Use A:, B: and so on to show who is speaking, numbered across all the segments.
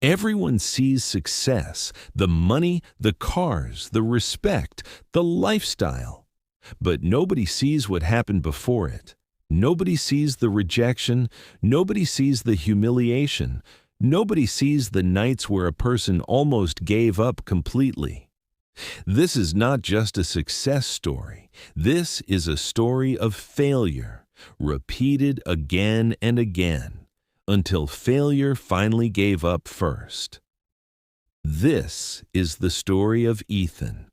A: Everyone sees success, the money, the cars, the respect, the lifestyle. But nobody sees what happened before it. Nobody sees the rejection. Nobody sees the humiliation. Nobody sees the nights where a person almost gave up completely. This is not just a success story. This is a story of failure, repeated again and again, until failure finally gave up first. This is the story of Ethan.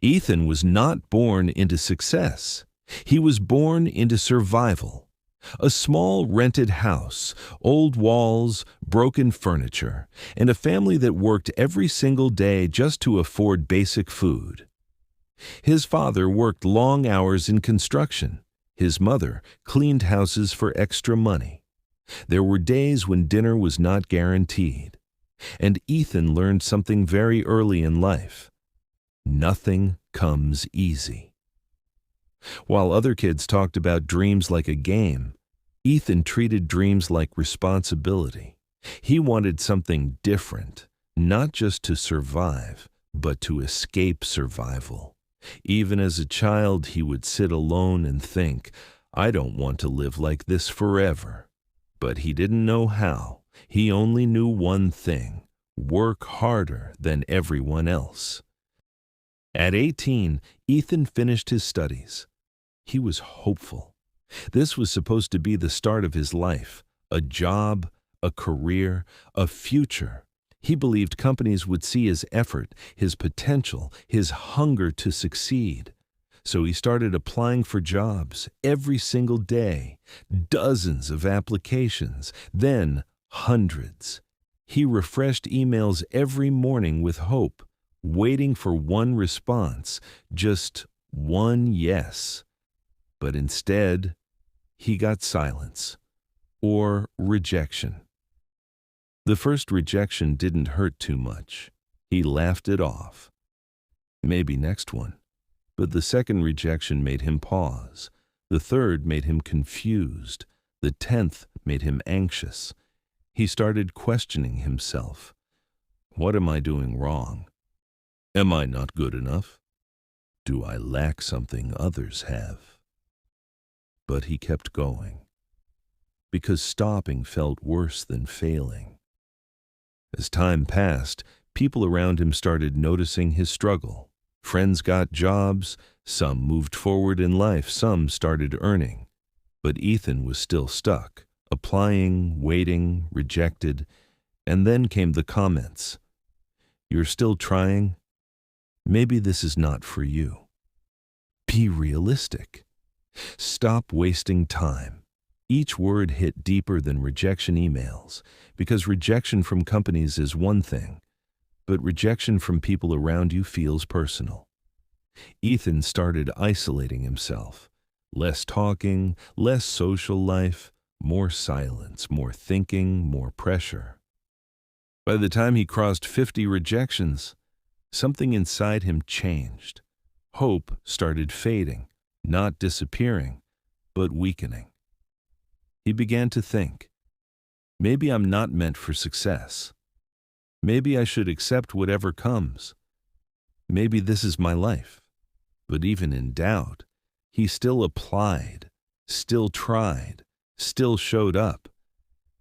A: Ethan was not born into success. He was born into survival. A small rented house, old walls, broken furniture, and a family that worked every single day just to afford basic food. His father worked long hours in construction. His mother cleaned houses for extra money. There were days when dinner was not guaranteed. And Ethan learned something very early in life. Nothing comes easy. While other kids talked about dreams like a game, Ethan treated dreams like responsibility. He wanted something different, not just to survive, but to escape survival. Even as a child, he would sit alone and think, I don't want to live like this forever. But he didn't know how. He only knew one thing: work harder than everyone else. At 18, Ethan finished his studies. He was hopeful. This was supposed to be the start of his life, a job, a career, a future. He believed companies would see his effort, his potential, his hunger to succeed. So he started applying for jobs every single day, dozens of applications, then hundreds. He refreshed emails every morning with hope, waiting for one response, just one yes. But instead, he got silence, or rejection. The first rejection didn't hurt too much. He laughed it off. Maybe next one. But the second rejection made him pause. The third made him confused. The 10th made him anxious. He started questioning himself. What am I doing wrong? Am I not good enough? Do I lack something others have? But he kept going, because stopping felt worse than failing. As time passed, people around him started noticing his struggle. Friends got jobs, some moved forward in life, some started earning. But Ethan was still stuck, applying, waiting, rejected, and then came the comments. You're still trying? Maybe this is not for you. Be realistic. Stop wasting time. Each word hit deeper than rejection emails, because rejection from companies is one thing, but rejection from people around you feels personal. Ethan started isolating himself. Less talking, less social life, more silence, more thinking, more pressure. By the time he crossed 50 rejections, something inside him changed. Hope started fading, not disappearing, but weakening. He began to think, maybe I'm not meant for success. Maybe I should accept whatever comes. Maybe this is my life. But even in doubt, he still applied, still tried, still showed up,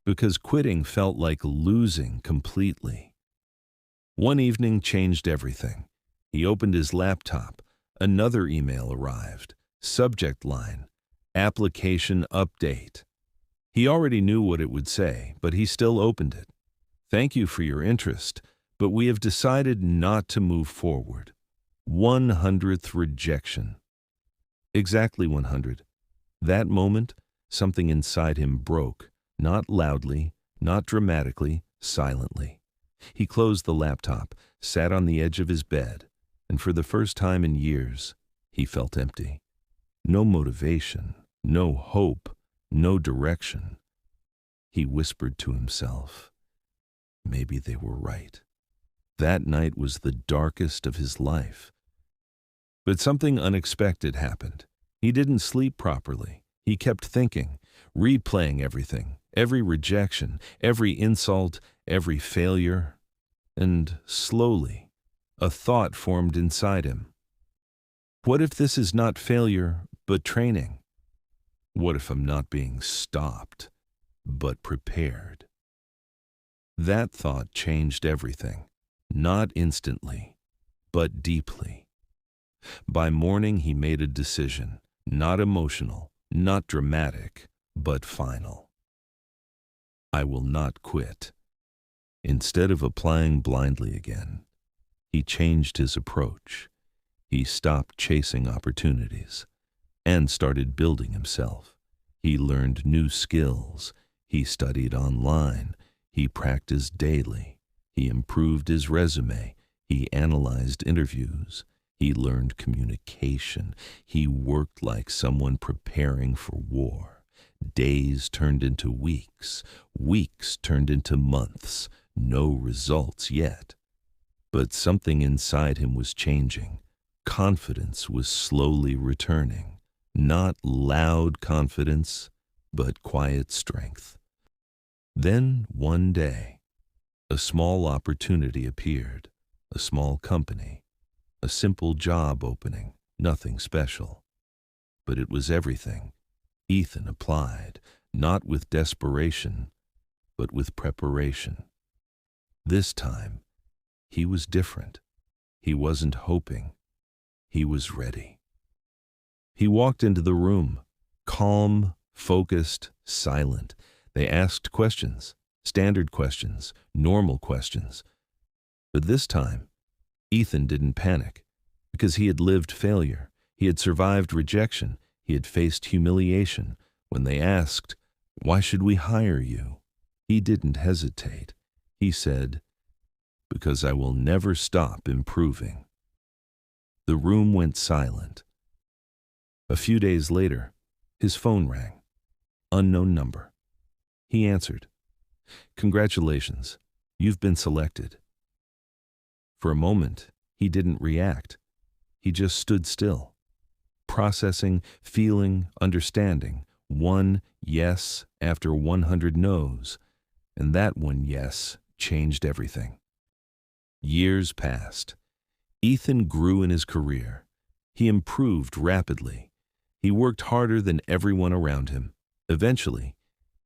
A: because quitting felt like losing completely. One evening changed everything. He opened his laptop. Another email arrived. Subject line, application update. He already knew what it would say, but he still opened it. Thank you for your interest, but we have decided not to move forward. 100th rejection. Exactly 100. That moment, something inside him broke, not loudly, not dramatically, silently. He closed the laptop, sat on the edge of his bed, and for the first time in years, he felt empty. No motivation, no hope, no direction. He whispered to himself, maybe they were right. That night was the darkest of his life. But something unexpected happened. He didn't sleep properly. He kept thinking, replaying everything, every rejection, every insult, every failure, and slowly, a thought formed inside him. What if this is not failure, but training? What if I'm not being stopped, but prepared? That thought changed everything, not instantly, but deeply. By morning, he made a decision, not emotional, not dramatic, but final. I will not quit. Instead of applying blindly again, he changed his approach. He stopped chasing opportunities and started building himself. He learned new skills. He studied online. He practiced daily. He improved his resume. He analyzed interviews. He learned communication. He worked like someone preparing for war. Days turned into weeks. Weeks turned into months. No results yet. But something inside him was changing. Confidence was slowly returning. Not loud confidence, but quiet strength. Then, one day, a small opportunity appeared. A small company. A simple job opening. Nothing special. But it was everything. Ethan applied, not with desperation, but with preparation. This time, he was different. He wasn't hoping. He was ready. He walked into the room, calm, focused, silent. They asked questions, standard questions, normal questions. But this time, Ethan didn't panic, because he had lived failure. He had survived rejection. He had faced humiliation. When they asked, "Why should we hire you?" he didn't hesitate. He said, "Because I will never stop improving." The room went silent. A few days later, his phone rang. Unknown number. He answered. "Congratulations, you've been selected." For a moment, he didn't react. He just stood still, processing, feeling, understanding, one yes after 100 no's, and that one yes changed everything. Years passed. Ethan grew in his career. He improved rapidly. He worked harder than everyone around him. Eventually,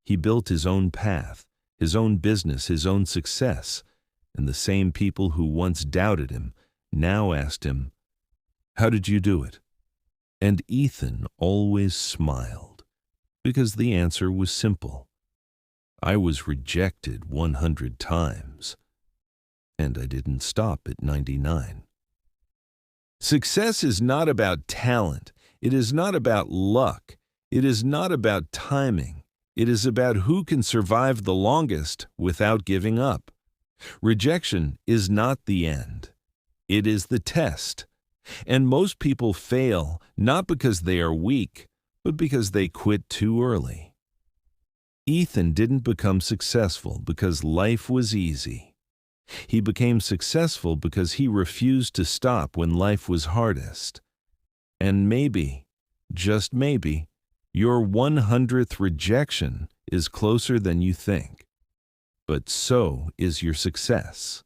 A: he built his own path, his own business, his own success, and the same people who once doubted him now asked him, "How did you do it?" And Ethan always smiled, because the answer was simple. "I was rejected 100 times, and I didn't stop at 99. Success is not about talent. It is not about luck. It is not about timing. It is about who can survive the longest without giving up. Rejection is not the end. It is the test. And most people fail not because they are weak, but because they quit too early. Ethan didn't become successful because life was easy. He became successful because he refused to stop when life was hardest. And maybe, just maybe, your 100th rejection is closer than you think. But so is your success.